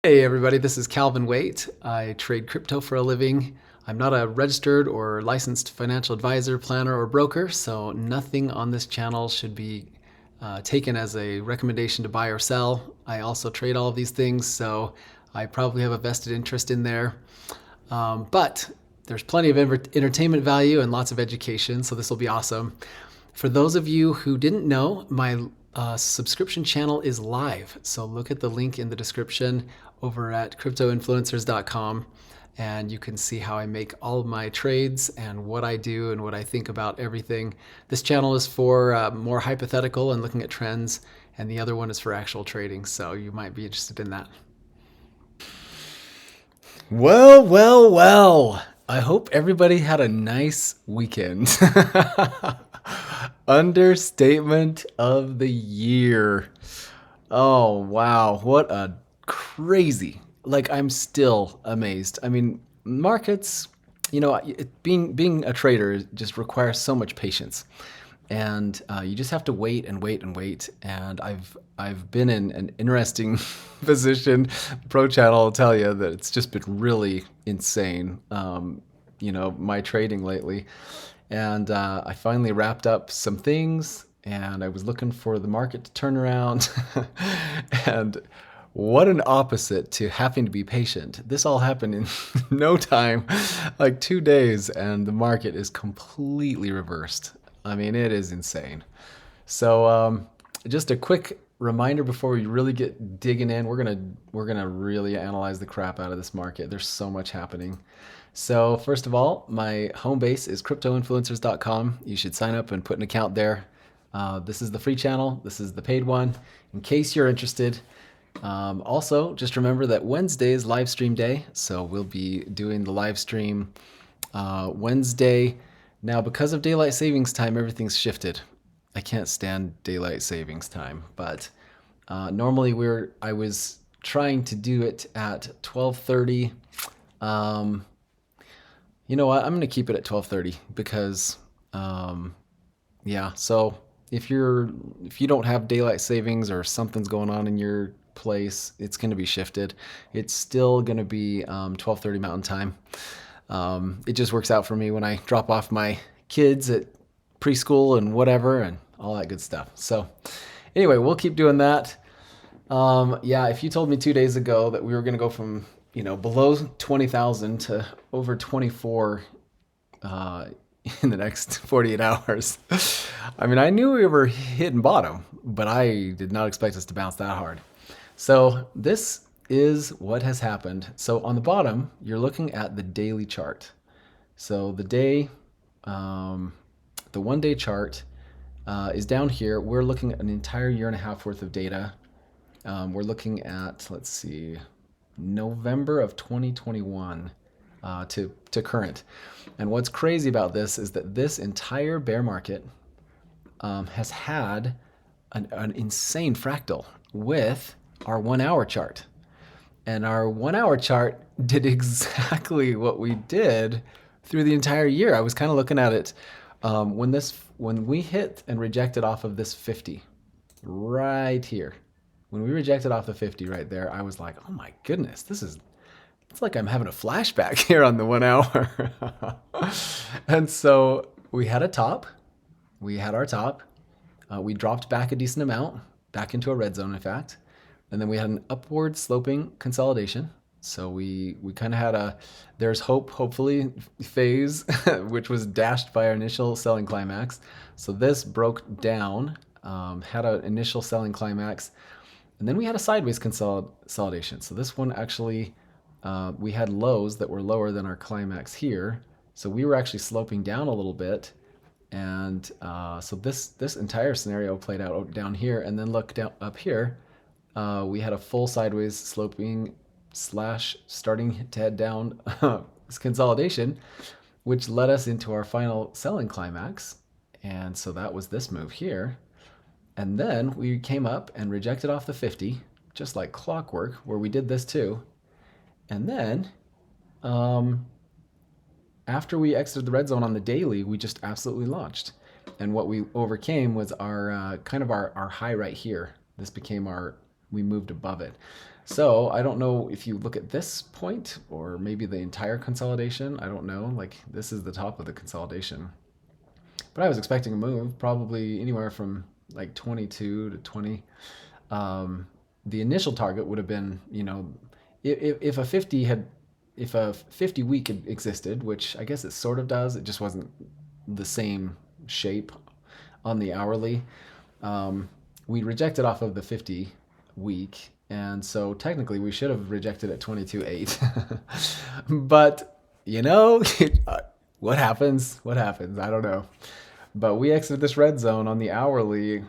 Hey everybody, this is Calvin Waite. I trade crypto for a living. I'm not a registered or licensed financial advisor, planner, or broker, so nothing on this channel should be taken as a recommendation to buy or sell. I also trade all of these things, so I probably have a vested interest in there. But there's plenty of entertainment value and lots of education, so this will be awesome. For those of you who didn't know, my subscription channel is live. So look at the link in the description over at cryptoinfluencers.com and you can see how I make all of my trades and what I do and what I think about everything. This channel is for more hypothetical and looking at trends, and the other one is for actual trading, so you might be interested in that. Well. I hope everybody had a nice weekend. Understatement of the year. Oh, wow. What a crazy. I'm still amazed. I mean, markets, being a trader just requires so much patience. And you just have to wait and wait and wait. And I've been in an interesting position. Pro Channel will tell you that it's just been really insane. My trading lately, and I finally wrapped up some things, and I was looking for the market to turn around. And what an opposite to having to be patient. This all happened in no time, like 2 days, and the market is completely reversed. I mean, it is insane. So just a quick reminder before we really get digging in. We're gonna really analyze the crap out of this market. There's so much happening. So first of all, my home base is cryptoinfluencers.com. You should sign up and put an account there. This is the free channel. This is the paid one, in case you're interested. Also, just remember that Wednesday is live stream day, so we'll be doing the live stream Wednesday. Now, because of daylight savings time, everything's shifted. I can't stand daylight savings time, but normally I was trying to do it at 12:30. You know what? I'm going to keep it at 12:30 because, yeah. So if you don't have daylight savings or something's going on in your place, it's going to be shifted. It's still going to be 12:30 Mountain Time. It just works out for me when I drop off my kids at preschool and whatever and all that good stuff. So anyway, we'll keep doing that. Yeah, if you told me 2 days ago that we were going to go from below 20,000 to over 24 in the next 48 hours, I mean, I knew we were hitting bottom, but I did not expect us to bounce that hard. So this is what has happened. So on the bottom, you're looking at the daily chart. So the 1-day chart is down here. We're looking at an entire year and a half worth of data. We're looking at, let's see, November of 2021 to current. And what's crazy about this is that this entire bear market has had an insane fractal with our 1-hour chart. And our 1-hour chart did exactly what we did through the entire year. I was kind of looking at it when we hit and rejected off of this 50 right here. When we rejected off the 50 right there, I was like, oh my goodness, it's like I'm having a flashback here on the 1 hour. And so we had a top. We had our top. We dropped back a decent amount, back into a red zone, in fact. And then we had an upward sloping consolidation. So we kind of had there's hopefully phase, which was dashed by our initial selling climax. So this broke down, had an initial selling climax, and then we had a sideways consolidation. So this one actually, we had lows that were lower than our climax here. So we were actually sloping down a little bit. And so this entire scenario played out down here. And then look down up here, we had a full sideways sloping / starting to head down this consolidation, which led us into our final selling climax. And so that was this move here. And then we came up and rejected off the 50, just like clockwork, where we did this too. And then after we exited the red zone on the daily, we just absolutely launched. And what we overcame was our kind of our high right here. This became we moved above it. So I don't know if you look at this point or maybe the entire consolidation. I don't know. Like this is the top of the consolidation. But I was expecting a move, probably anywhere from like 22 to 20. The initial target would have been, if a 50 had, if a 50 week had existed, which I guess it sort of does, it just wasn't the same shape on the hourly. We rejected off of the 50 week, and so technically we should have rejected at 22.8. But what happens? What happens? I don't know. But we exited this red zone on the hourly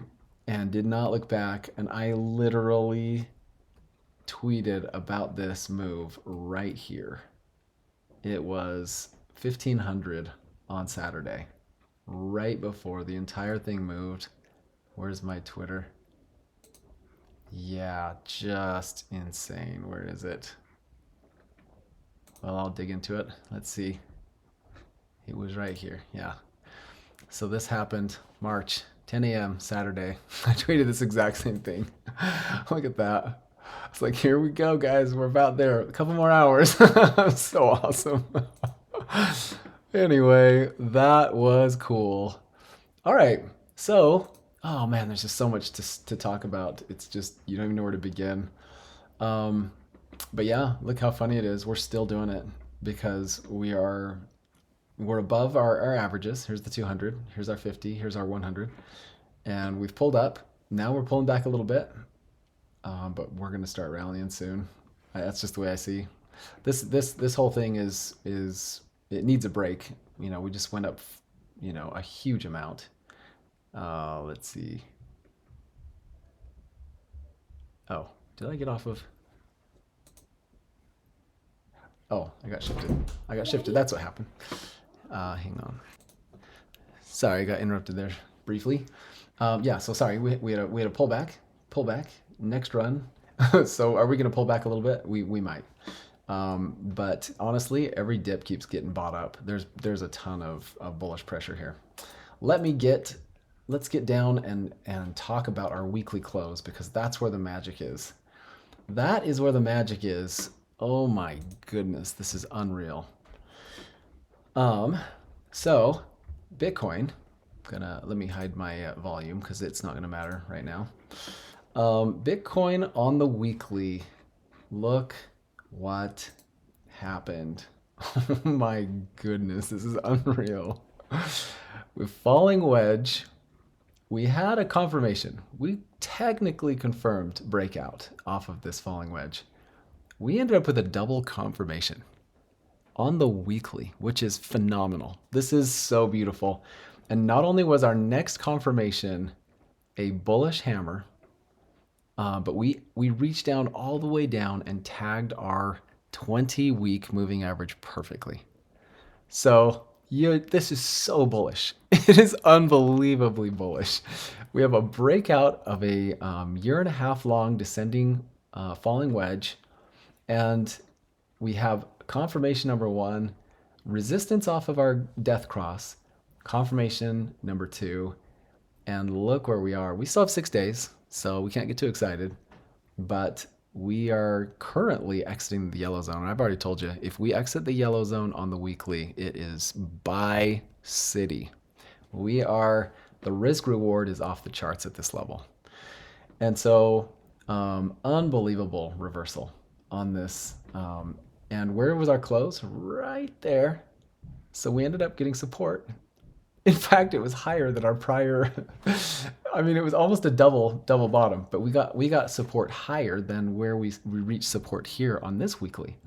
and did not look back. And I literally tweeted about this move right here. It was 1500 on Saturday, right before the entire thing moved. Where's my Twitter? Yeah, just insane. Where is it? Well, I'll dig into it. Let's see. It was right here. Yeah. So this happened March 10 a.m. Saturday. I tweeted this exact same thing. Look at that. It's like, here we go, guys. We're about there. A couple more hours. So awesome. Anyway, that was cool. All right. So, oh man, there's just so much to talk about. It's just, you don't even know where to begin. But yeah, look how funny it is. We're still doing it because we're above our averages. Here's the 200. Here's our 50. Here's our 100. And we've pulled up. Now we're pulling back a little bit. But we're going to start rallying soon. That's just the way I see. This whole thing is it needs a break. We just went up, a huge amount. Let's see. Oh, did I get off of? Oh, I got shifted. That's what happened. Hang on. Sorry, I got interrupted there briefly. Yeah, so sorry, we had a pullback, next run. So are we going to pull back a little bit? We might. But honestly, every dip keeps getting bought up. There's a ton of bullish pressure here. Let's get down and talk about our weekly close because that's where the magic is. That is where the magic is. Oh my goodness, this is unreal. So Bitcoin, let me hide my volume because it's not gonna matter right now. Bitcoin on the weekly, look what happened. Oh my goodness, this is unreal. With falling wedge, we had a confirmation. We technically confirmed breakout off of this falling wedge. We ended up with a double confirmation on the weekly, which is phenomenal. This is so beautiful. And not only was our next confirmation a bullish hammer, but we reached down all the way down and tagged our 20-week moving average perfectly. So this is so bullish. It is unbelievably bullish. We have a breakout of a year and a half long descending falling wedge. And we have confirmation number 1, resistance off of our death cross, confirmation number 2, and look where we are. We still have 6 days, so we can't get too excited, but we are currently exiting the yellow zone. I've already told you, if we exit the yellow zone on the weekly, it is buy city. The risk reward is off the charts at this level. And so, unbelievable reversal on this. And where was our close? Right there. So we ended up getting support. In fact, it was higher than our prior. I mean, it was almost a double bottom, but we got support higher than where we reached support here on this weekly.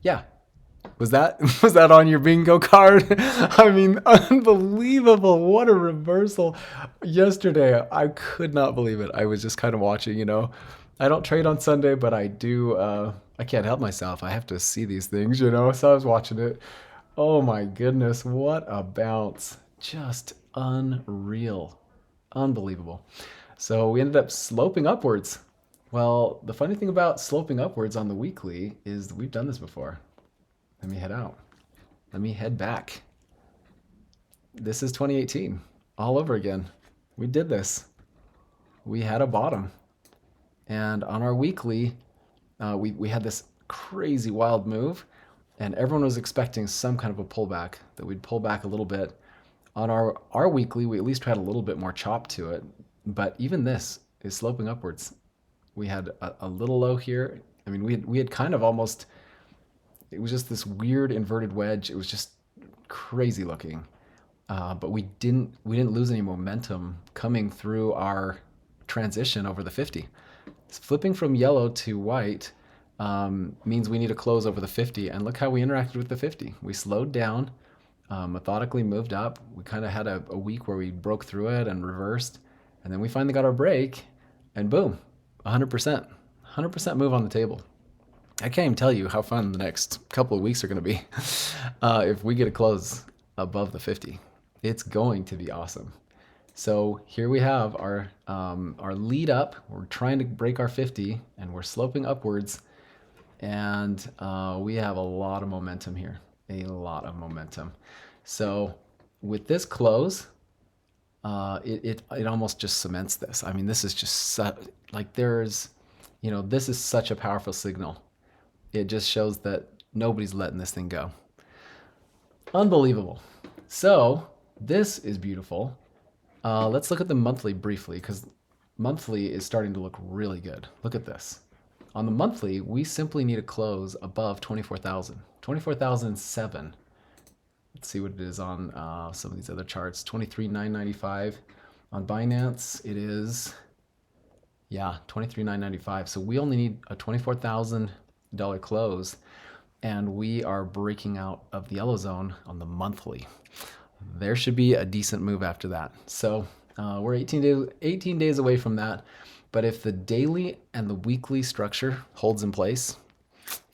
Yeah. Was that on your bingo card? I mean, unbelievable. What a reversal. Yesterday, I could not believe it. I was just kind of watching, I don't trade on Sunday, but I do. I can't help myself. I have to see these things, So I was watching it. Oh my goodness, what a bounce. Just unreal. Unbelievable. So we ended up sloping upwards. Well, the funny thing about sloping upwards on the weekly is we've done this before. Let me head out. Let me head back. This is 2018 all over again. We did this. We had a bottom. And on our weekly, we had this crazy wild move, and everyone was expecting some kind of a pullback, that we'd pull back a little bit. On our weekly, we at least had a little bit more chop to it, but even this is sloping upwards. We had a little low here. I mean, we had kind of almost, it was just this weird inverted wedge. It was just crazy looking. But we didn't lose any momentum coming through our transition over the 50. Flipping from yellow to white means we need to close over the 50. And look how we interacted with the 50. We slowed down, methodically moved up. We kind of had a week where we broke through it and reversed. And then we finally got our break, and boom, 100%. 100% move on the table. I can't even tell you how fun the next couple of weeks are going to be if we get a close above the 50. It's going to be awesome. So here we have our lead up. We're trying to break our 50, and we're sloping upwards, and we have a lot of momentum here, a lot of momentum. So with this close, it almost just cements this. I mean, this is just like this is such a powerful signal. It just shows that nobody's letting this thing go. Unbelievable. So this is beautiful. Let's look at the monthly briefly, because monthly is starting to look really good. Look at this. On the monthly, we simply need to close above 24,000, 24,007. Let's see what it is on some of these other charts. 23,995 on Binance. It is, yeah, 23,995. So we only need a $24,000 close, and we are breaking out of the yellow zone on the monthly. There should be a decent move after that. So we're 18 days away from that. But if the daily and the weekly structure holds in place,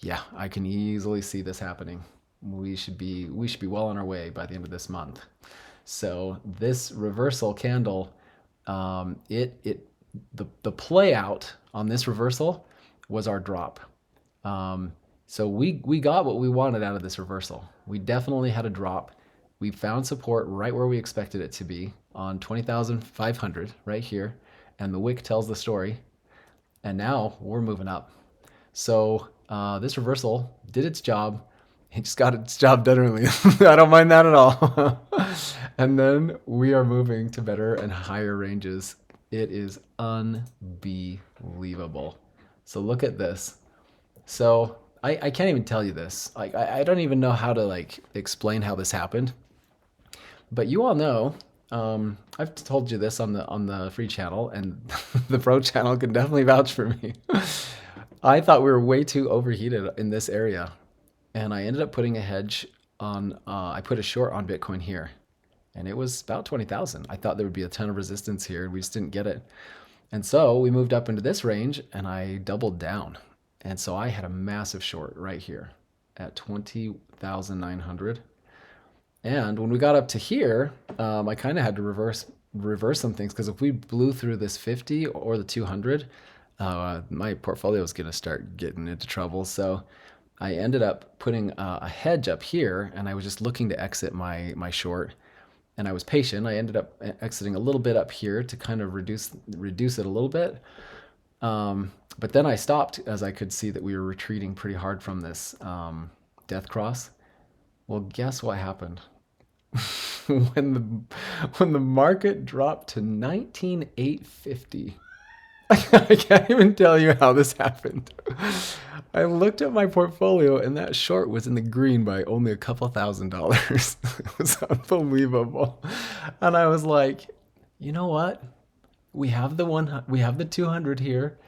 yeah, I can easily see this happening. We should be well on our way by the end of this month. So this reversal candle, the play out on this reversal was our drop. So we got what we wanted out of this reversal. We definitely had a drop. We found support right where we expected it to be on 20,500 right here. And the wick tells the story. And now we're moving up. So this reversal did its job. It just got its job done early. I don't mind that at all. And then we are moving to better and higher ranges. It is unbelievable. So look at this. So I can't even tell you this. I don't even know how to explain how this happened. But you all know, I've told you this on the free channel, and the pro channel can definitely vouch for me. I thought we were way too overheated in this area, and I ended up putting a hedge on. I put a short on Bitcoin here, and it was about 20,000. I thought there would be a ton of resistance here, and we just didn't get it. And so we moved up into this range, and I doubled down, and so I had a massive short right here at 20,900. And when we got up to here, I kind of had to reverse some things, because if we blew through this 50 or the 200, my portfolio was going to start getting into trouble. So I ended up putting a hedge up here, and I was just looking to exit my short, and I was patient. I ended up exiting a little bit up here to kind of reduce it a little bit. But then I stopped as I could see that we were retreating pretty hard from this death cross. Well, guess what happened? when the market dropped to 19,850, I can't even tell you how this happened. I looked at my portfolio, and that short was in the green by only a couple $1,000s. It was unbelievable. And I was like, you know what? We have the 200 here.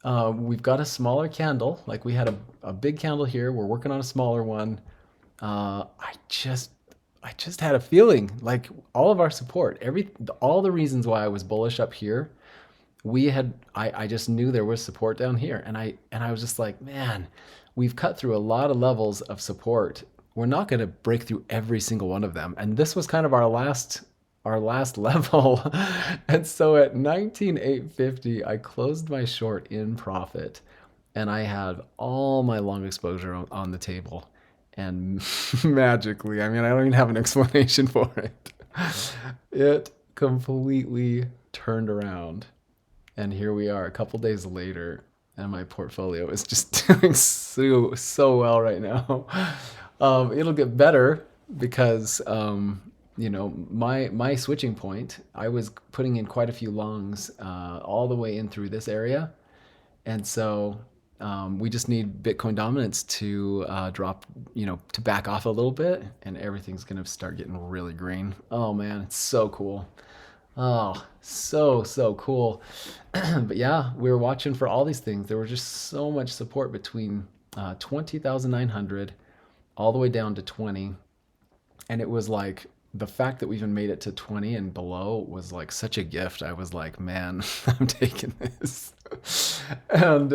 We've got a smaller candle. Like, we had a big candle here. We're working on a smaller one. I just had a feeling like all of our support, all the reasons why I was bullish up here, I just knew there was support down here. And I was just like, man, we've cut through a lot of levels of support. We're not going to break through every single one of them. And this was kind of our last level. And so at 19,850, I closed my short in profit, and I had all my long exposure on the table. And magically, I mean, I don't even have an explanation for it, it completely turned around. And here we are a couple days later, and my portfolio is just doing so well right now. It'll get better because my switching point, I was putting in quite a few longs all the way in through this area, and so we just need Bitcoin dominance to drop, to back off a little bit, and everything's gonna start getting really green. Oh man, it's so cool. Oh, so cool. But yeah, we were watching for all these things. There was just so much support between 20,900 all the way down to 20. And it was like the fact that we even made it to 20 and below was like such a gift. I was like, man, I'm taking this. And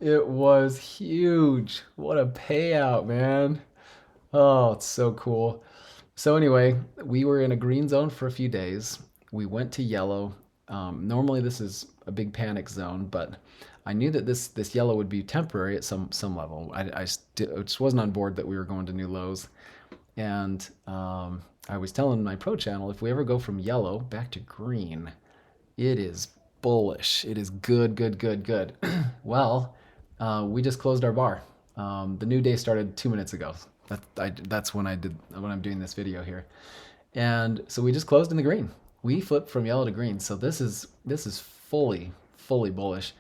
it was huge. What a payout, man. Oh, it's so cool. So anyway, we were in a green zone for a few days. We went to yellow. Normally this is a big panic zone, but I knew that this yellow would be temporary at some level. I just wasn't on board that we were going to new lows. And I was telling my pro channel, if we ever go from yellow back to green, it is bullish. It is good. Well, we just closed our bar. The new day started 2 minutes ago. That's when I'm doing this video here. And so we just closed in the green. We flipped from yellow to green. So this is fully bullish.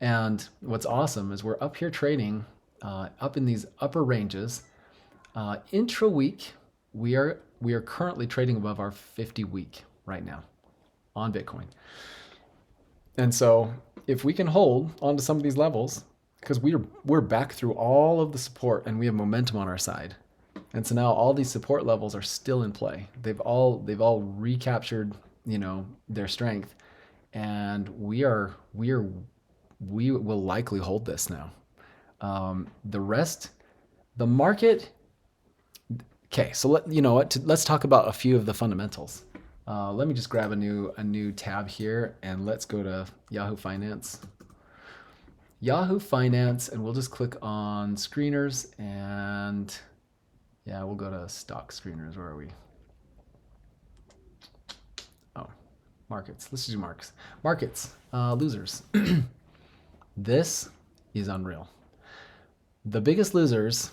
And what's awesome is we're up here trading up in these upper ranges. Intra week, we are currently trading above our 50 week right now on Bitcoin. And so if we can hold onto some of these levels, because we're back through all of the support and we have momentum on our side. And so now all these support levels are still in play. They've all recaptured, their strength, and we will likely hold this now. The rest, the market. Okay, so let's talk about a few of the fundamentals. Let me just grab a new tab here, and let's go to Yahoo Finance. Yahoo Finance, and we'll just click on screeners, and yeah, we'll go to stock screeners. Where are we? Oh, markets. Let's do markets. Losers. This is unreal. The biggest losers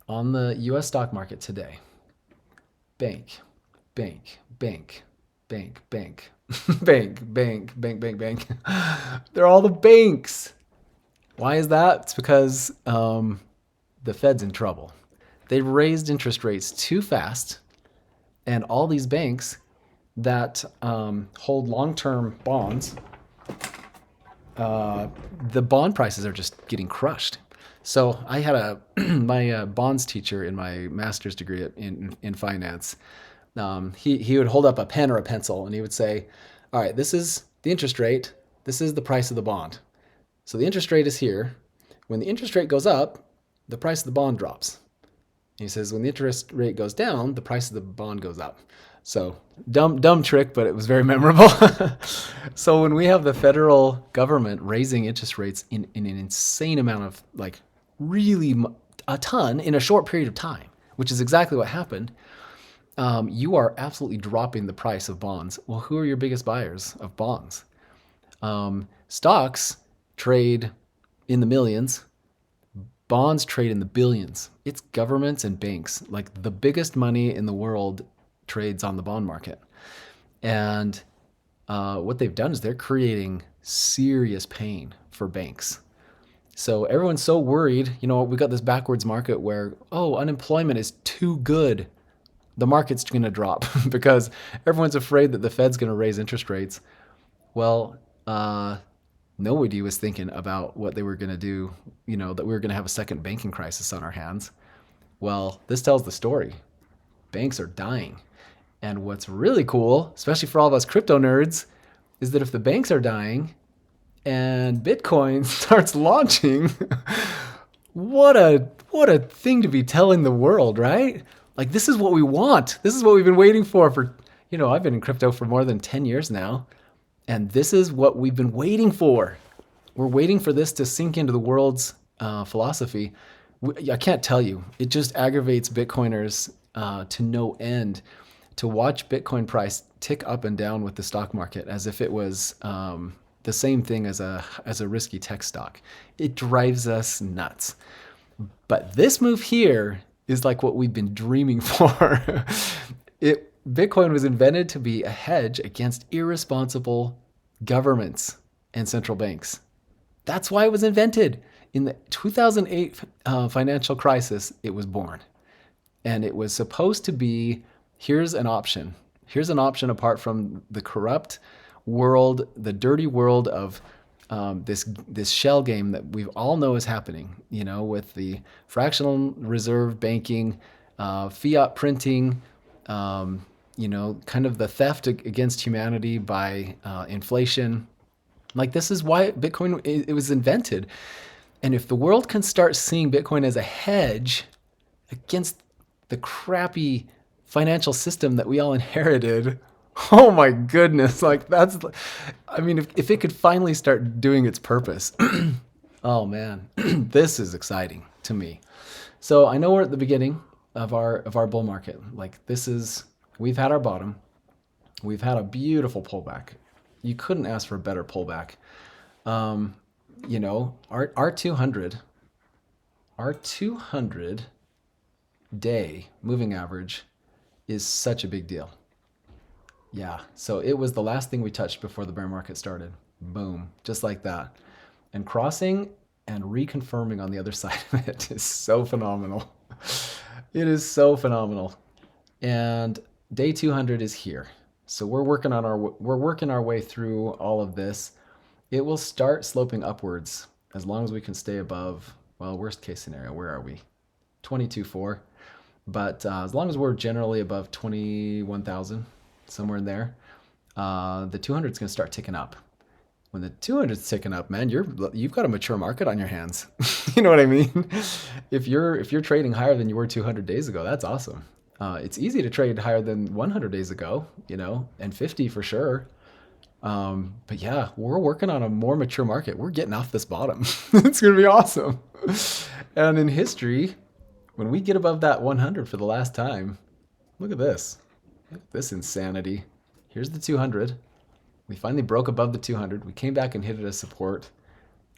on the US stock market today: bank, bank, bank, bank, bank, bank, bank, bank, bank, bank. They're all the banks. Why is that? It's because the Fed's in trouble. They've raised interest rates too fast, and all these banks that hold long-term bonds, the bond prices are just getting crushed. So I had my bonds teacher in my master's degree in finance. He would hold up a pen or a pencil, and he would say, all right, this is the interest rate. This is the price of the bond. So the interest rate is here. When the interest rate goes up, the price of the bond drops. He says when the interest rate goes down, the price of the bond goes up. So dumb trick, but it was very memorable. So when we have the federal government raising interest rates in an insane amount of, like, really a ton in a short period of time, which is exactly what happened, you are absolutely dropping the price of bonds. Well, who are your biggest buyers of bonds? Stocks trade in the millions. Bonds trade in the billions. It's governments and banks. Like, the biggest money in the world trades on the bond market. And what they've done is they're creating serious pain for banks. So everyone's so worried. We got this backwards market where, unemployment is too good. The market's going to drop because everyone's afraid that the Fed's going to raise interest rates. Well, nobody was thinking about what they were going to do, that we were going to have a second banking crisis on our hands. Well, this tells the story. Banks are dying. And what's really cool, especially for all of us crypto nerds, is that if the banks are dying and Bitcoin starts launching, what a thing to be telling the world, right? Like, this is what we want. This is what we've been waiting for I've been in crypto for more than 10 years now. And this is what we've been waiting for. We're waiting for this to sink into the world's philosophy. I can't tell you. It just aggravates Bitcoiners to no end to watch Bitcoin price tick up and down with the stock market as if it was, the same thing as a risky tech stock. It drives us nuts. But this move here is like what we've been dreaming for. Bitcoin was invented to be a hedge against irresponsible governments and central banks. That's why it was invented. In the 2008 financial crisis, it was born. And it was supposed to be, here's an option. Here's an option apart from the corrupt world, the dirty world of this shell game that we all know is happening, with the fractional reserve banking, fiat printing, kind of the theft against humanity by inflation. Like, this is why Bitcoin, it was invented. And if the world can start seeing Bitcoin as a hedge against the crappy financial system that we all inherited, oh my goodness, like if it could finally start doing its purpose, oh man, this is exciting to me. So I know we're at the beginning of our bull market. Like, we've had our bottom. We've had a beautiful pullback. You couldn't ask for a better pullback. Our 200 day moving average is such a big deal. Yeah, so it was the last thing we touched before the bear market started. Boom, just like that. And crossing and reconfirming on the other side of it is so phenomenal. It is so phenomenal. And day 200 is here. So we're working our way through all of this. It will start sloping upwards as long as we can stay above, well, worst case scenario, where are we? 22.4. But as long as we're generally above 21,000, somewhere in there, the 200 is going to start ticking up. When the 200 is ticking up, man, you've got a mature market on your hands. You know what I mean? If you're trading higher than you were 200 days ago, that's awesome. It's easy to trade higher than 100 days ago, and 50 for sure. But yeah, we're working on a more mature market. We're getting off this bottom. It's going to be awesome. And in history, when we get above that 100 for the last time, look at this. Look at this insanity. Here's the 200. We finally broke above the 200. We came back and hit it as support.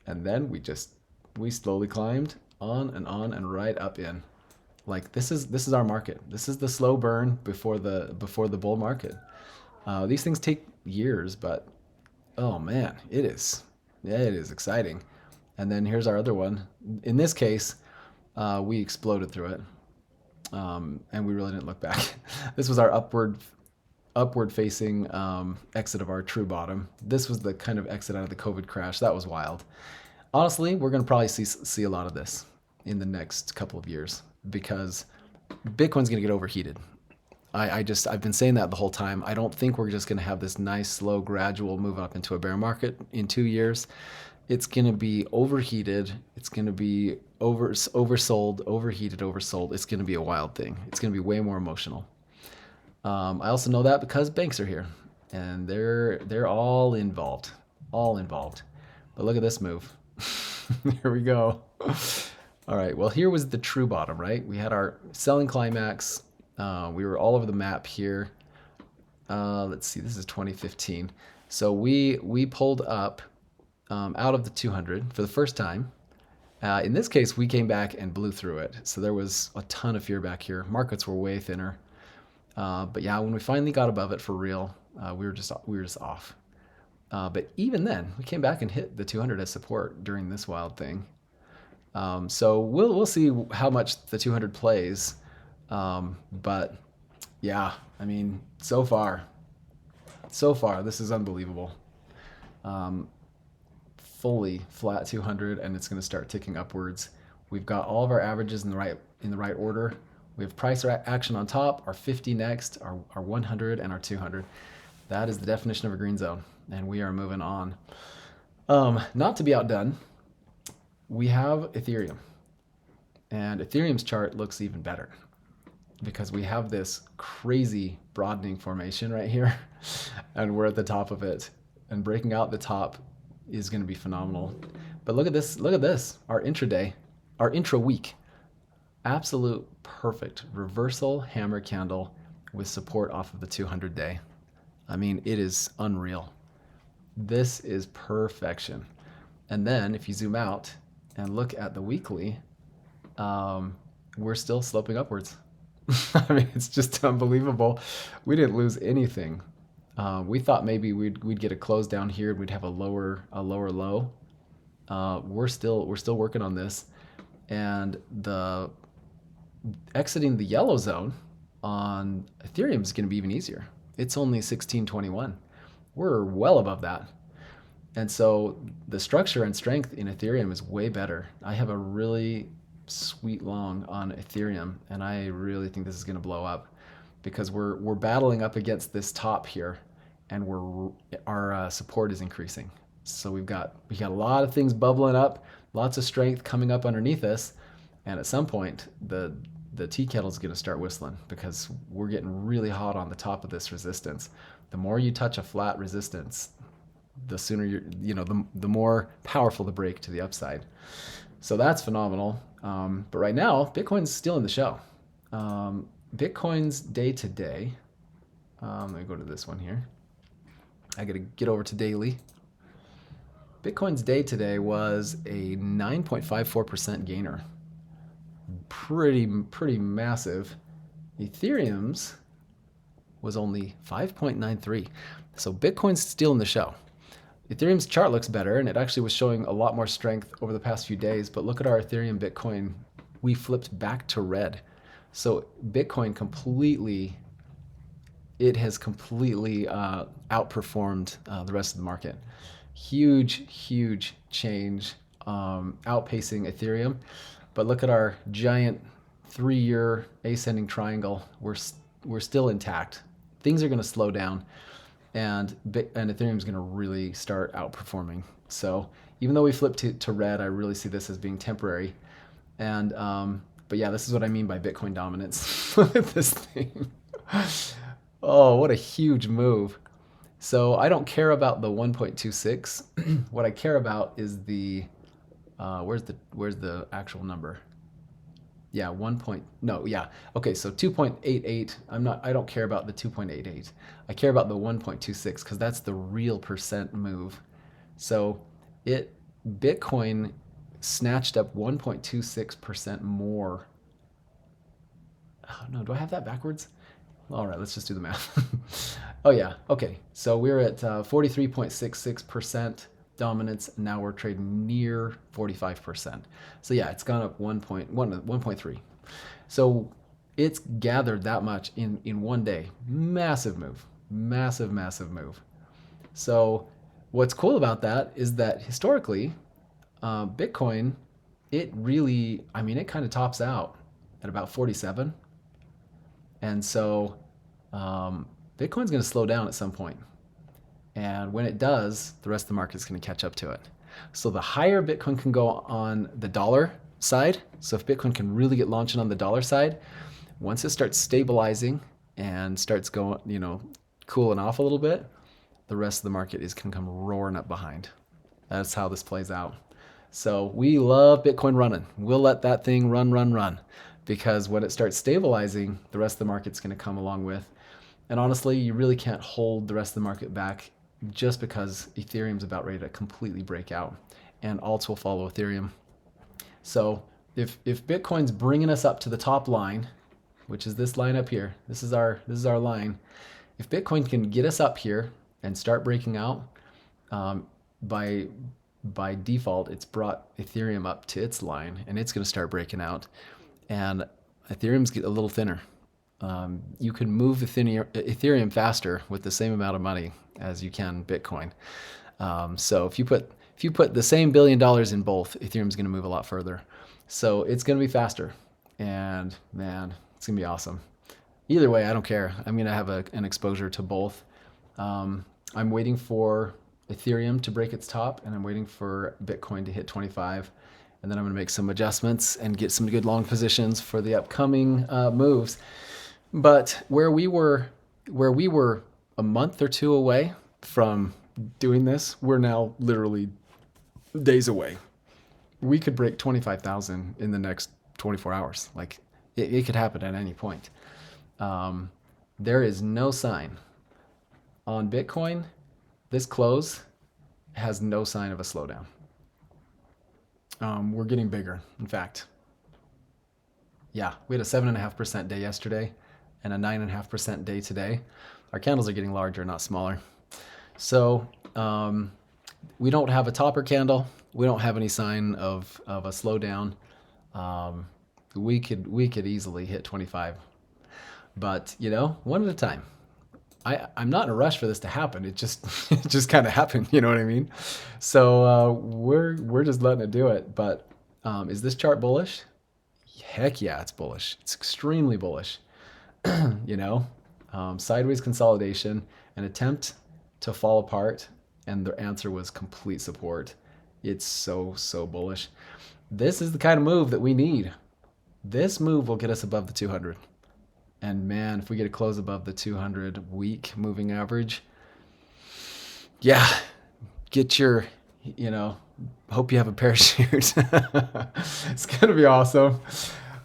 And then we slowly climbed on and right up in. Like, this is our market. This is the slow burn before the bull market. These things take years, but oh man, it is exciting. And then here's our other one. In this case, we exploded through it, and we really didn't look back. This was our upward facing exit of our true bottom. This was the kind of exit out of the COVID crash. That was wild. Honestly, we're going to probably see a lot of this in the next couple of years because Bitcoin's going to get overheated. I've been saying that the whole time. I don't think we're just going to have this nice, slow, gradual move up into a bear market in 2 years. It's going to be overheated. It's going to be oversold, overheated, oversold. It's going to be a wild thing. It's going to be way more emotional. I also know that because banks are here, and they're all involved. But look at this move. Here we go. All right, well, here was the true bottom, right? We had our selling climax. We were all over the map here. Let's see, this is 2015. So we pulled up out of the 200 for the first time. In this case, we came back and blew through it. So there was a ton of fear back here. Markets were way thinner. But yeah, when we finally got above it for real, we were just off. But even then, we came back and hit the 200 as support during this wild thing. So we'll see how much the 200 plays. But yeah, I mean, so far, this is unbelievable. Fully flat 200, and it's going to start ticking upwards. We've got all of our averages in the right order. We have price action on top, our 50 next, our 100, and our 200. That is the definition of a green zone, and we are moving on. Not to be outdone, we have Ethereum, and Ethereum's chart looks even better because we have this crazy broadening formation right here, and we're at the top of it, and breaking out the top is going to be phenomenal. But look at this, our intraday, our intra-week, absolute perfect reversal hammer candle with support off of the 200 day. I mean, it is unreal. This is perfection. And then if you zoom out and look at the weekly, we're still sloping upwards. I mean, it's just unbelievable. We didn't lose anything. We thought maybe we'd get a close down here and we'd have a lower low. We're still working on this, and the exiting the yellow zone on Ethereum is going to be even easier. It's only 1621. We're well above that. And so the structure and strength in Ethereum is way better. I have a really sweet long on Ethereum, and I really think this is going to blow up because we're battling up against this top here, and our support is increasing. So we got a lot of things bubbling up, lots of strength coming up underneath us, and at some point the tea kettle is going to start whistling because we're getting really hot on the top of this resistance. The more you touch a flat resistance, the sooner the more powerful the break to the upside. So that's phenomenal. But right now, Bitcoin's still in the show. Bitcoin's day to day. Let me go to this one here. I got to get over to daily. Bitcoin's day today was a 9.54% gainer. Pretty massive. Ethereum's was only 5.93. So Bitcoin's still in the show. Ethereum's chart looks better, and it actually was showing a lot more strength over the past few days, but look at our Ethereum Bitcoin. We flipped back to red. So Bitcoin has completely outperformed the rest of the market. Huge change, outpacing Ethereum. But look at our giant 3-year ascending triangle. We're still intact. Things are going to slow down, and Ethereum is going to really start outperforming. So even though we flipped to red, I really see this as being temporary. And but yeah, this is what I mean by Bitcoin dominance. Look at this thing. Oh, what a huge move. So I don't care about the 1.26. What I care about is the where's the actual number? Yeah, okay, so 2.88. I don't care about the 2.88. I care about the 1.26 because that's the real percent move. So Bitcoin snatched up 1.26% more. Oh, no, do I have that backwards? All right, let's just do the math. Oh yeah, okay. So we're at 43.66% dominance. Now we're trading near 45%. So yeah, it's gone up 1.3. So it's gathered that much in one day. Massive move. Massive move. So what's cool about that is that historically, Bitcoin, it kind of tops out at about 47. And so Bitcoin's going to slow down at some point. And when it does, the rest of the market's going to catch up to it. So the higher Bitcoin can go on the dollar side, so if Bitcoin can really get launching on the dollar side, once it starts stabilizing and starts going, cooling off a little bit, the rest of the market can come roaring up behind. That's how this plays out. So we love Bitcoin running. We'll let that thing run. Because when it starts stabilizing, the rest of the market's going to come along with. And honestly, you really can't hold the rest of the market back just because Ethereum's about ready to completely break out, and alts will follow Ethereum. So if Bitcoin's bringing us up to the top line, which is this line up here, this is our line. If Bitcoin can get us up here and start breaking out, by default, it's brought Ethereum up to its line, and it's going to start breaking out. And Ethereum's get a little thinner. You can move Ethereum faster with the same amount of money as you can Bitcoin. So if you put the same $1 billion in both, Ethereum's going to move a lot further. So it's going to be faster, and man, it's going to be awesome. Either way, I don't care. I'm going to have an exposure to both. I'm waiting for Ethereum to break its top, and I'm waiting for Bitcoin to hit 25. And then I'm going to make some adjustments and get some good long positions for the upcoming moves. But where we were a month or two away from doing this, we're now literally days away. We could break 25,000 in the next 24 hours. Like it could happen at any point. There is no sign on Bitcoin. This close has no sign of a slowdown. We're getting bigger. In fact, yeah, we had a 7.5% day yesterday and a 9.5% day today. Our candles are getting larger, not smaller. So we don't have a topper candle. We don't have any sign of a slowdown. We could easily hit 25, but one at a time. I'm not in a rush for this to happen. It just kind of happened. You know what I mean? So we're just letting it do it. But is this chart bullish? Heck yeah, it's bullish. It's extremely bullish. Sideways consolidation, an attempt to fall apart, and the answer was complete support. It's so bullish. This is the kind of move that we need. This move will get us above the 200. And man, if we get a close above the 200 week moving average, yeah, get your, hope you have a parachute. It's going to be awesome.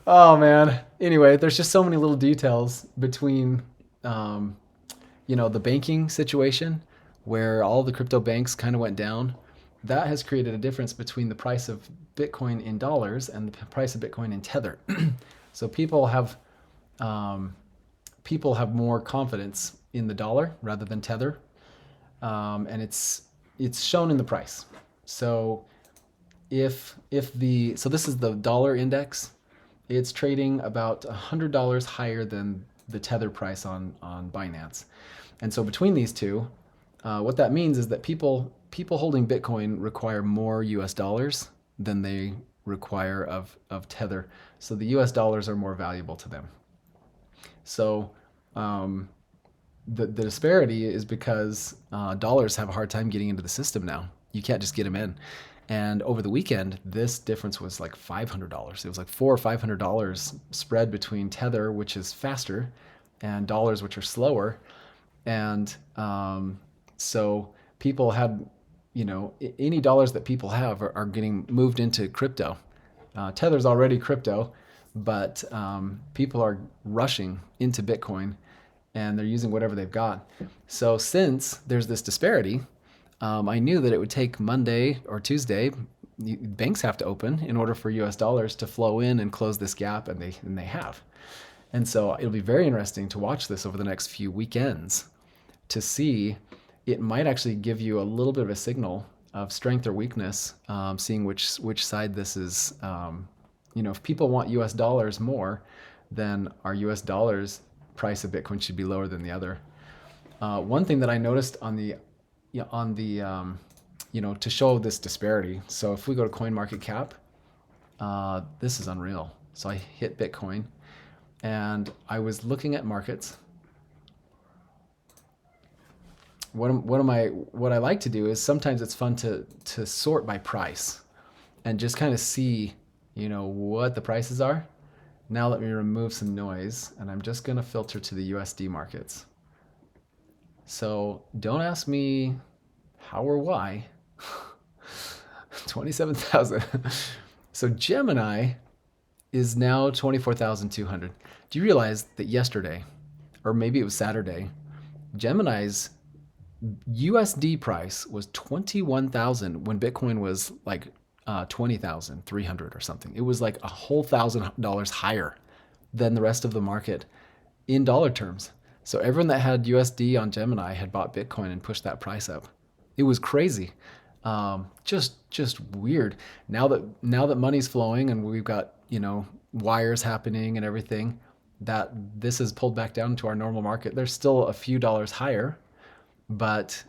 Oh man. Anyway, there's just so many little details between, the banking situation where all the crypto banks kind of went down. That has created a difference between the price of Bitcoin in dollars and the price of Bitcoin in Tether. So people have more confidence in the dollar rather than Tether, and it's shown in the price. So this is the dollar index. It's trading about $100 higher than the Tether price on Binance, and so between these two, what that means is that people holding Bitcoin require more US dollars than they require of Tether. So the US dollars are more valuable to them. So the disparity is because dollars have a hard time getting into the system now. You can't just get them in. And over the weekend, this difference was like $500. It was like $400 or $500 spread between Tether, which is faster, and dollars, which are slower. And so people had, any dollars that people have are getting moved into crypto. Tether's already crypto, but people are rushing into Bitcoin and they're using whatever they've got. So since there's this disparity, I knew that it would take Monday or Tuesday. Banks have to open in order for US dollars to flow in and close this gap, and they have. And so it'll be very interesting to watch this over the next few weekends to see. It might actually give you a little bit of a signal of strength or weakness, seeing which side this is. If people want US dollars more, then our US dollars price of Bitcoin should be lower than the other. One thing that I noticed to show this disparity. So if we go to CoinMarketCap, this is unreal. So I hit Bitcoin and I was looking at markets. What I like to do is sometimes it's fun to sort by price and just kind of see, what the prices are. Now let me remove some noise, and I'm just going to filter to the USD markets. So don't ask me how or why. 27,000. So Gemini is now 24,200. Do you realize that yesterday, or maybe it was Saturday, Gemini's USD price was 21,000 when Bitcoin was like 20,300 or something. It was like a whole $1,000 higher than the rest of the market in dollar terms. So everyone that had USD on Gemini had bought Bitcoin and pushed that price up. It was crazy. Just weird. Now that money's flowing and we've got, wires happening and everything, that this has pulled back down to our normal market. There's still a few dollars higher, but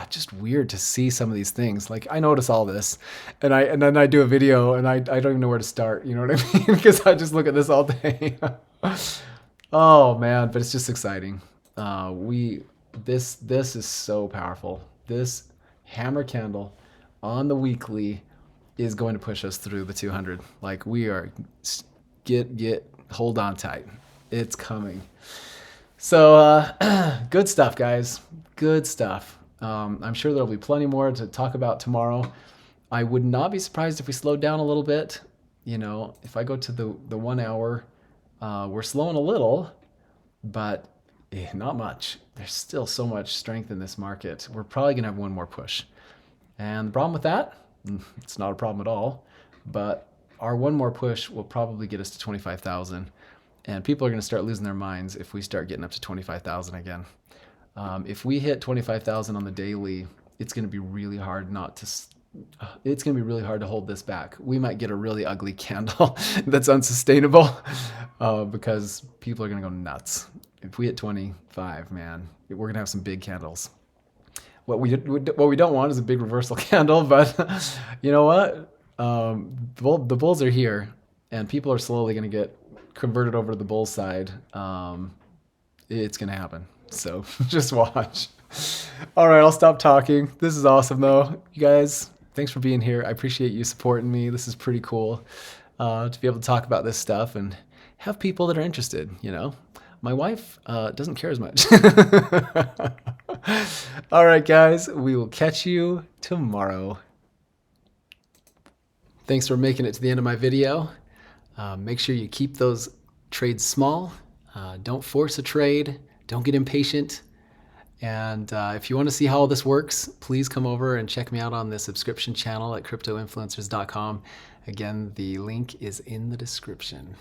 just weird to see some of these things. Like I notice all this, and then I do a video, and I don't even know where to start. You know what I mean? Because I just look at this all day. Oh man, but it's just exciting. This is so powerful. This hammer candle on the weekly is going to push us through the 200. Like we are hold on tight. It's coming. So good stuff, guys. Good stuff. I'm sure there'll be plenty more to talk about tomorrow. I would not be surprised if we slowed down a little bit. If I go to the 1 hour, we're slowing a little, but Not much. There's still so much strength in this market. We're probably going to have one more push. And the problem with that, it's not a problem at all, but our one more push will probably get us to 25,000. And people are going to start losing their minds if we start getting up to 25,000 again. If we hit 25,000 on the daily, it's going to be really hard it's going to be really hard to hold this back. We might get a really ugly candle that's unsustainable because people are going to go nuts. If we hit 25, man, we're going to have some big candles. What we don't want is a big reversal candle, but you know what? The bulls are here, and people are slowly going to get converted over to the bull side. It's going to happen. So just watch. All right, I'll stop talking. This is awesome, though. You guys, thanks for being here. I appreciate you supporting me. This is pretty cool to be able to talk about this stuff and have people that are interested, you know. My wife doesn't care as much. All right, guys, we will catch you tomorrow. Thanks for making it to the end of my video. Make sure you keep those trades small. Don't force a trade. Don't get impatient. And if you want to see how all this works, please come over and check me out on the subscription channel at cryptoinfluencers.com. Again, the link is in the description.